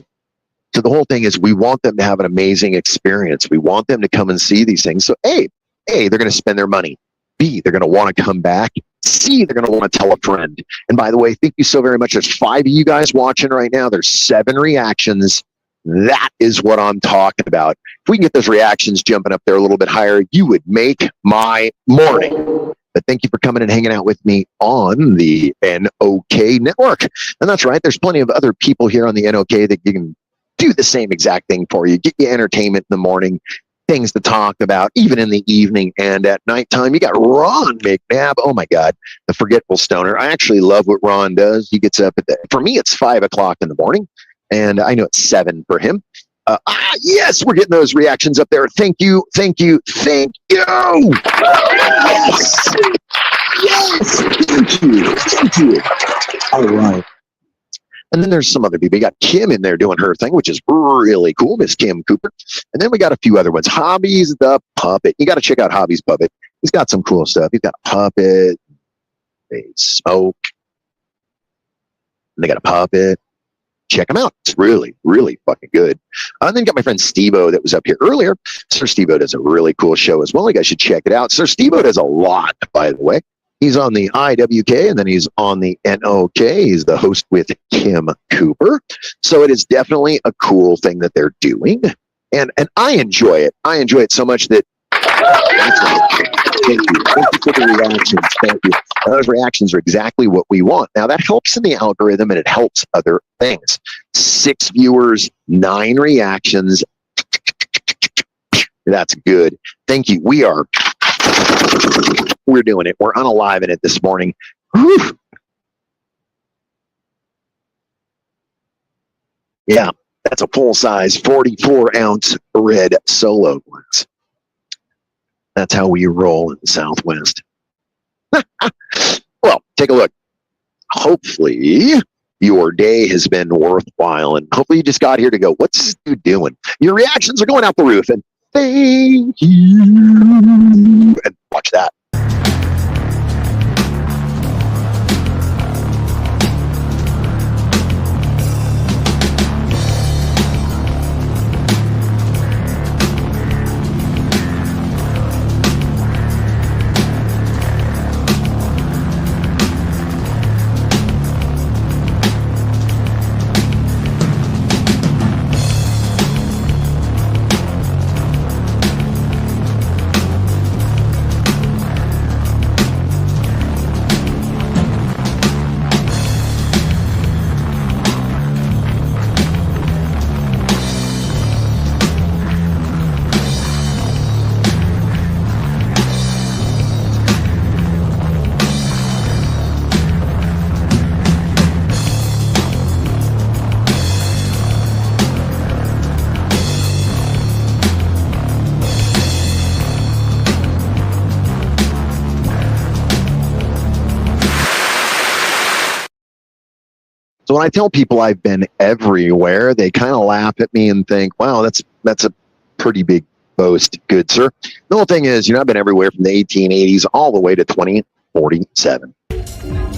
Speaker 1: So the whole thing is we want them to have an amazing experience. We want them to come and see these things. So A, they're going to spend their money. B, they're going to want to come back. C, they're going to want to tell a friend. And by the way, thank you so very much. There's 5 of you guys watching right now. There's 7 reactions. That is what I'm talking about. If we can get those reactions jumping up there a little bit higher, you would make my morning. But thank you for coming and hanging out with me on the NOK network. And that's right. There's plenty of other people here on the NOK that you can do the same exact thing for you. Get you entertainment in the morning, things to talk about, even in the evening and at nighttime. You got Ron McNabb. Oh my God, the forgetful stoner. I actually love what Ron does. He gets up for me, it's 5 o'clock in the morning, and I know it's 7 for him. Yes, we're getting those reactions up there. Thank you. Thank you. Thank you. Yes. Yes. Thank you. Thank you. All right. And then there's some other people. You got Kim in there doing her thing, which is really cool, Miss Kim Cooper. And then we got a few other ones. Hobbies the Puppet. You got to check out Hobbies Puppet. He's got some cool stuff. He's got a puppet. They smoke. And they got a puppet. Check them out. It's really, really fucking good. And then got my friend Steve-O that was up here earlier. Sir Steve-O does a really cool show as well. You guys should check it out. Sir Steve-O does a lot, by the way. He's on the IWK, and then he's on the NOK. He's the host with Kim Cooper. So it is definitely a cool thing that they're doing. And I enjoy it. I enjoy it so much that... Thank you. Thank you for the reactions. Thank you. And those reactions are exactly what we want. Now, that helps in the algorithm, and it helps other things. 6 viewers, 9 reactions. That's good. Thank you. We're doing it. We're unaliving it this morning. Whew. Yeah, that's a full-size 44-ounce red Solo glass. That's how we roll in the Southwest. Well, take a look. Hopefully, your day has been worthwhile, and hopefully you just got here to go, what's this dude doing? Your reactions are going out the roof, and thank you. And watch that. So when I tell people I've been everywhere, they kind of laugh at me and think, wow, that's a pretty big boast, good sir. The whole thing is, I've been everywhere from the 1880s all the way to 2047.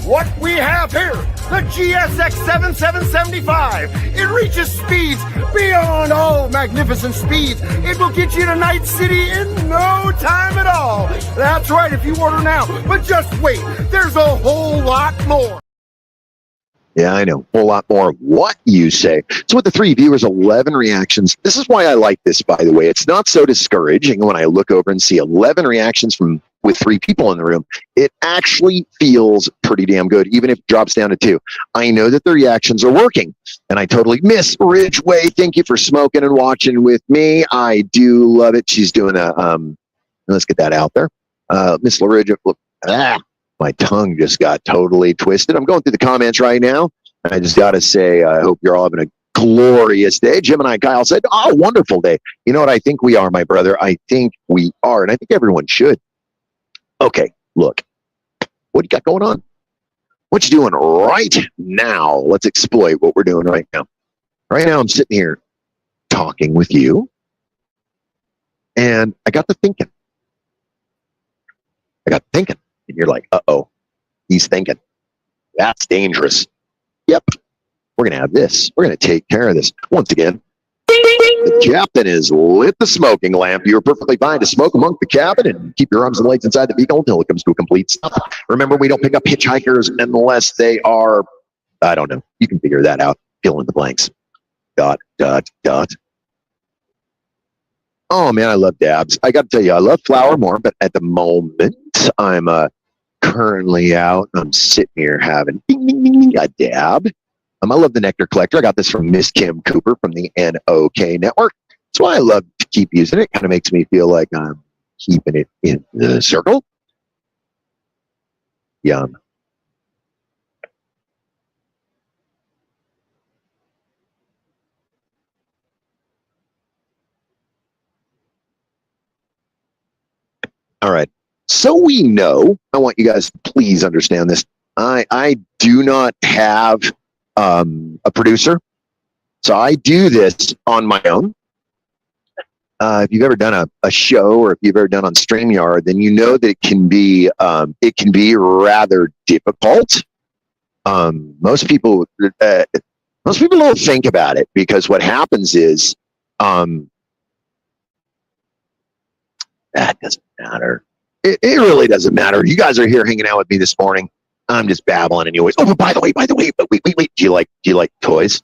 Speaker 12: What we have here, the GSX 7775. It reaches speeds beyond all magnificent speeds. It will get you to Night City in no time at all. That's right, if you order now. But just wait, there's a whole lot more.
Speaker 1: Yeah, I know. A whole lot more. What you say. So with the 3 viewers, 11 reactions. This is why I like this, by the way. It's not so discouraging when I look over and see 11 reactions with 3 people in the room. It actually feels pretty damn good, even if it drops down to 2. I know that the reactions are working, and I totally miss Ridgeway. Thank you for smoking and watching with me. I do love it. She's doing let's get that out there. Miss LaRidge, my tongue just got totally twisted. I'm going through the comments right now. I just got to say, I hope you're all having a glorious day. Gemini Kyle said, oh, wonderful day. You know what? I think we are, my brother. I think we are. And I think everyone should. Okay, look. What you got going on? What you doing right now? Let's exploit what we're doing right now. Right now, I'm sitting here talking with you. And I got to thinking. And you're like, uh-oh, he's thinking. That's dangerous. Yep. We're going to have this. We're going to take care of this. Once again, the captain has lit the smoking lamp. You're perfectly fine to smoke among the cabin and keep your arms and legs inside the vehicle until it comes to a complete stop. Remember, we don't pick up hitchhikers unless they are, I don't know. You can figure that out. Fill in the blanks. ... Oh, man, I love dabs. I got to tell you, I love flour more, but at the moment, I'm currently out. I'm sitting here having ding, ding, ding, ding, a dab. I love the Nectar Collector. I got this from Miss Kim Cooper from the NOK Network. That's why I love to keep using it. It kind of makes me feel like I'm keeping it in the circle. Yum. All right. So we know, I want you guys to please understand this. I do not have a producer. So I do this on my own. If you've ever done a show or if you've ever done on StreamYard, then you know that it can be rather difficult. Most people don't think about it because what happens is that doesn't matter. It really doesn't matter. You guys are here hanging out with me this morning. I'm just babbling anyways. Oh, but by the way, but wait. Do you like toys?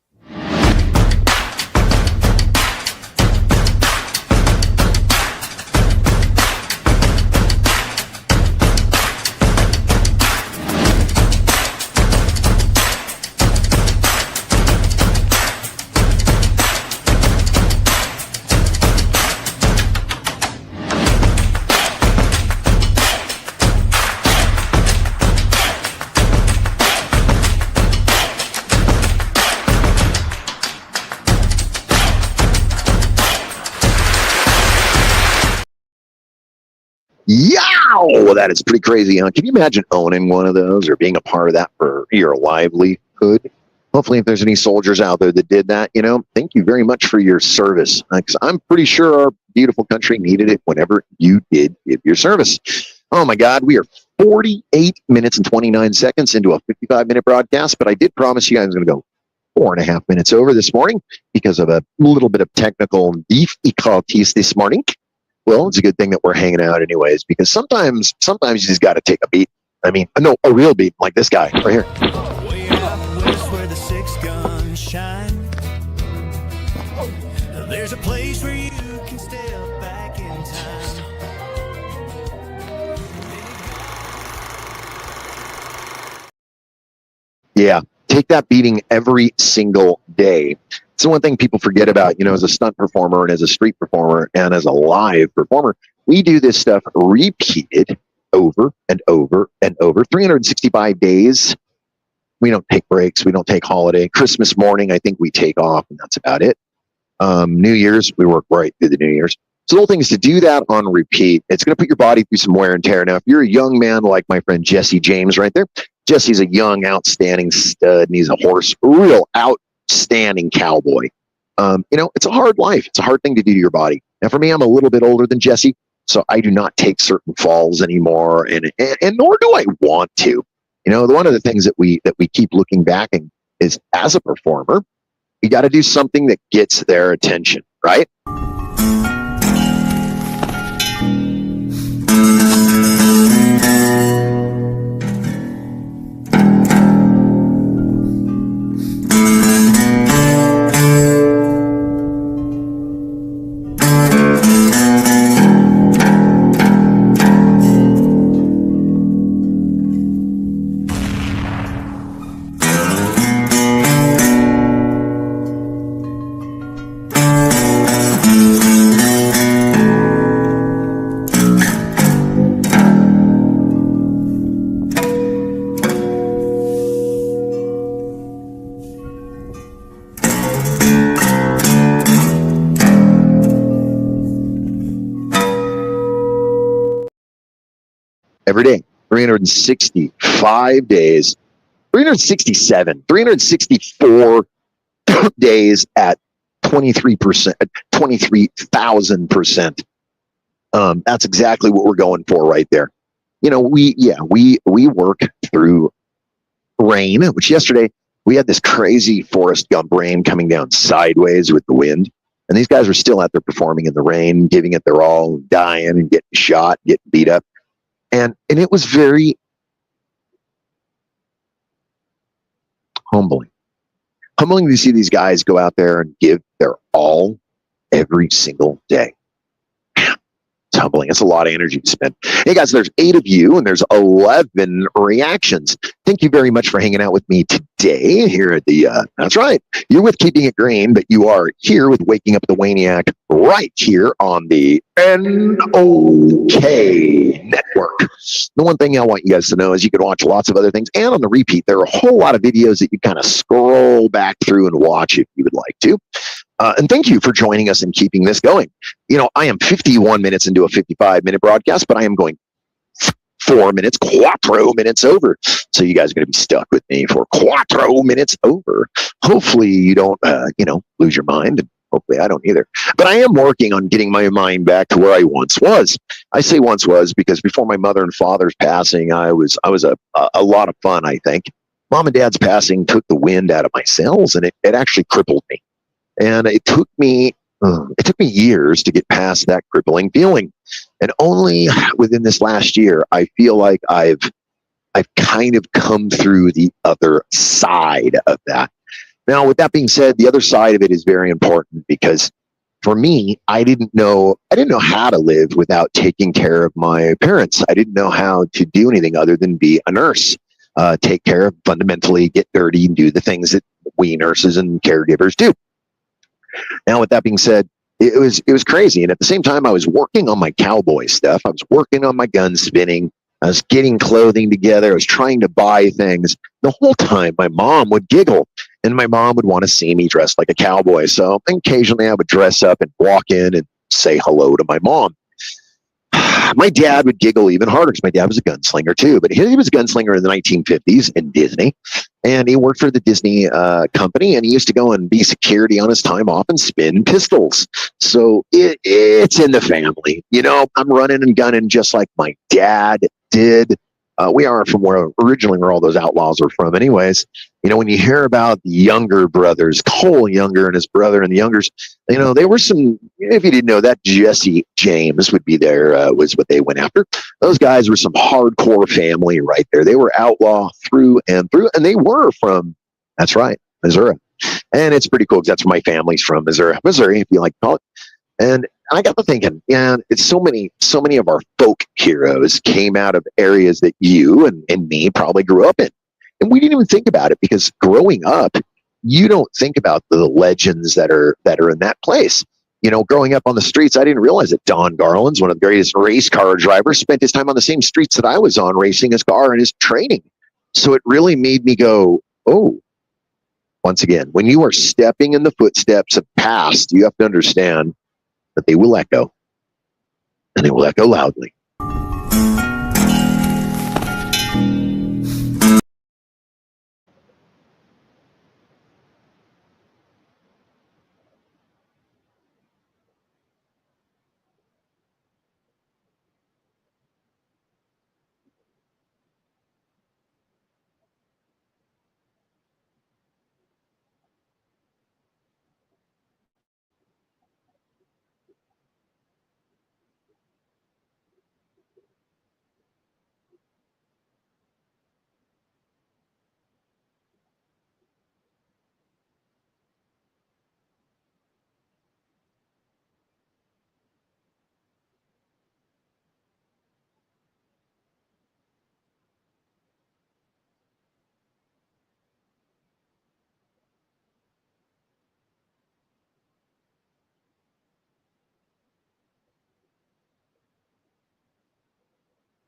Speaker 1: Yow! That is pretty crazy, huh? Can you imagine owning one of those or being a part of that for your livelihood? Hopefully, if there's any soldiers out there that did that, thank you very much for your service. Because I'm pretty sure our beautiful country needed it whenever you did give your service. Oh my God, we are 48 minutes and 29 seconds into a 55-minute broadcast, but I did promise you guys I was going to go 4.5 minutes over this morning because of a little bit of technical difficulties this morning. Well, it's a good thing that we're hanging out anyways, because sometimes you just got to take a beat. I mean, no, a real beat like this guy right here.
Speaker 13: Way out west where the six guns shine, there's a place where you can step back in time.
Speaker 1: Yeah, take that beating every single day. It's the one thing people forget about, as a stunt performer and as a street performer and as a live performer. We do this stuff repeated over and over and over. 365 days. We don't take breaks. We don't take holiday. Christmas morning, I think we take off, and that's about it. New Year's, we work right through the New Year's. So the whole thing is to do that on repeat. It's going to put your body through some wear and tear. Now, if you're a young man like my friend Jesse James right there, Jesse's a young, outstanding stud, and he's a real outstanding cowboy. It's a hard life. It's a hard thing to do to your body. Now, for me, I'm a little bit older than Jesse, so I do not take certain falls anymore, and nor do I want to. One of the things that we keep looking back and is as a performer, you got to do something that gets their attention, right? Every day, 365 days, 367, 364 days at 23%, 23,000%. That's exactly what we're going for right there. You know, we work through rain, which yesterday we had this crazy Forrest Gump rain coming down sideways with the wind. And these guys were still out there performing in the rain, giving it their all, dying and getting shot, getting beat up. And it was very humbling. Humbling to see these guys go out there and give their all every single day. It's humbling. It's a lot of energy to spend. Hey guys, there's 8 of you and there's 11 reactions. Thank you very much for hanging out with me today here at the, that's right. You're with Keeping It Green, but you are here with Waking Up the Wayniac right here on the NOK network. The one thing I want you guys to know is you can watch lots of other things, and on the repeat, there are a whole lot of videos that you kind of scroll back through and watch if you would like to. And thank you for joining us and keeping this going. You know, I am 51 minutes into a 55-minute broadcast, but I am going 4 minutes, 4 minutes over. So you guys are going to be stuck with me for 4 minutes over. Hopefully you don't, lose your mind. And hopefully I don't either. But I am working on getting my mind back to where I once was. I say once was because before my mother and father's passing, I was a lot of fun, I think. Mom and dad's passing took the wind out of my sails, and it actually crippled me. And it took me years to get past that crippling feeling. And only within this last year, I feel like I've kind of come through the other side of that. Now, with that being said, the other side of it is very important because for me, I didn't know how to live without taking care of my parents. I didn't know how to do anything other than be a nurse, take care of, fundamentally get dirty and do the things that we nurses and caregivers do. Now, with that being said, it was crazy. And at the same time, I was working on my cowboy stuff. I was working on my gun spinning. I was getting clothing together. I was trying to buy things. The whole time, my mom would giggle, and my mom would want to see me dressed like a cowboy. So occasionally I would dress up and walk in and say hello to my mom. My dad would giggle even harder because my dad was a gunslinger too, but he was a gunslinger in the 1950s in Disney, and he worked for the Disney company, and he used to go and be security on his time off and spin pistols. So it's in the family. You know, I'm running and gunning just like my dad did. We are from where originally where all those outlaws are from anyways. You know, when you hear about the Younger brothers, Cole Younger and his brother and the Youngers, you know, they were some, if you didn't know that, Jesse James would be there, was what they went after. Those guys were some hardcore family right there. They were outlaw through and through, and they were from, that's right, Missouri. And it's pretty cool because that's where my family's from, Missouri, if you like to call it. And I got to thinking, yeah, it's so many of our folk heroes came out of areas that you and me probably grew up in. And we didn't even think about it because growing up, you don't think about the legends that are in that place. You know, growing up on the streets, I didn't realize that Don Garland's one of the greatest race car drivers, spent his time on the same streets that I was on racing his car and his training. So it really made me go, oh, once again, when you are stepping in the footsteps of past, you have to understand that they will echo, and they will echo loudly.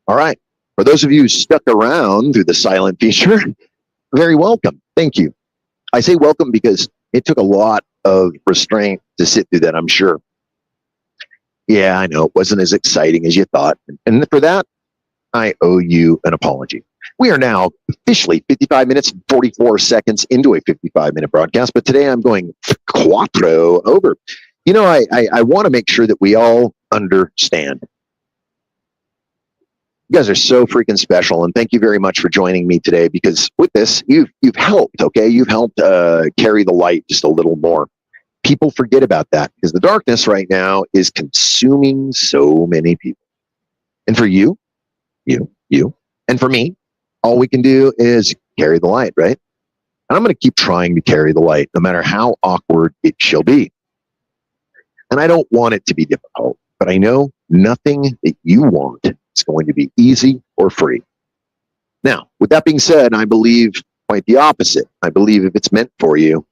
Speaker 1: All right. For those of you who stuck around through the silent feature, very welcome. Thank you. I say welcome because it took a lot of restraint to sit through that, I'm sure. Yeah, I know it wasn't as exciting as you thought. And for that, I owe you an apology. We are now officially 55 minutes and 44 seconds into a 55-minute broadcast, but today I'm going 4 over. You know, I want to make sure that we all understand. You guys are so freaking special, and thank you very much for joining me today, because with this, you've helped, okay? You've helped carry the light just a little more. People forget about that because the darkness right now is consuming so many people. And for you, and for me, all we can do is carry the light, right? And I'm going to keep trying to carry the light, no matter how awkward it shall be. And I don't want it to be difficult, but I know nothing that you want is going to be easy or free. Now, with that being said, I believe quite the opposite. I believe if it's meant for you,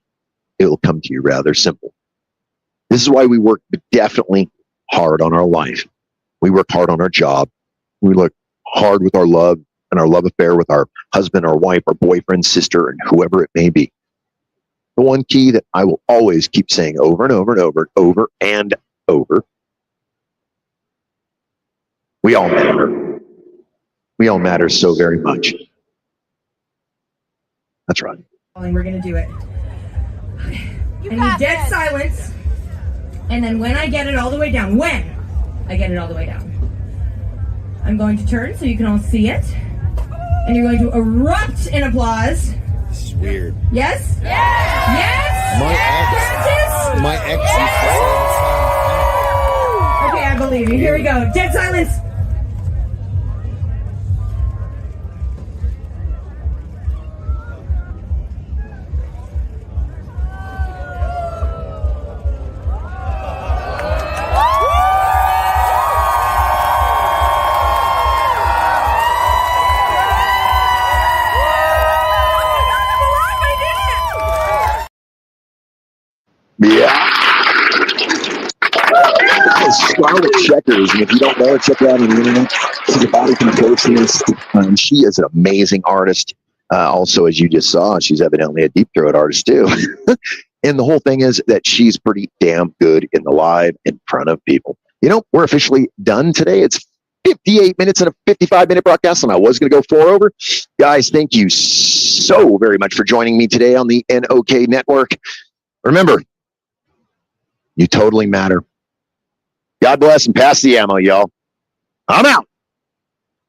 Speaker 1: it will come to you rather simple. This is why we work definitely hard on our life. We work hard on our job. We work hard with our love and our love affair with our husband, our wife, our boyfriend, sister, and whoever it may be. The one key that I will always keep saying over and over and over and over. We all matter. We all matter so very much. That's right.
Speaker 14: And we're going to do it. I need dead silence. And then when I get it all the way down, I'm going to turn so you can all see it. And you're going to erupt in applause.
Speaker 15: This is weird.
Speaker 14: Yes? Yes!
Speaker 15: My ex.
Speaker 14: Okay, I believe you. Here we go. Dead silence.
Speaker 1: Scarlet Checkers, and if you don't know her, check her out on the internet. She's a body contortionist. She is an amazing artist. Also, as you just saw, she's evidently a deep throat artist too. And the whole thing is that she's pretty damn good in the live in front of people. You know, we're officially done today. It's 58 minutes and a 55-minute broadcast, and I was going to go 4 over. Guys, thank you so very much for joining me today on the NOK Network. Remember, you totally matter. God bless and pass the ammo, y'all. I'm out.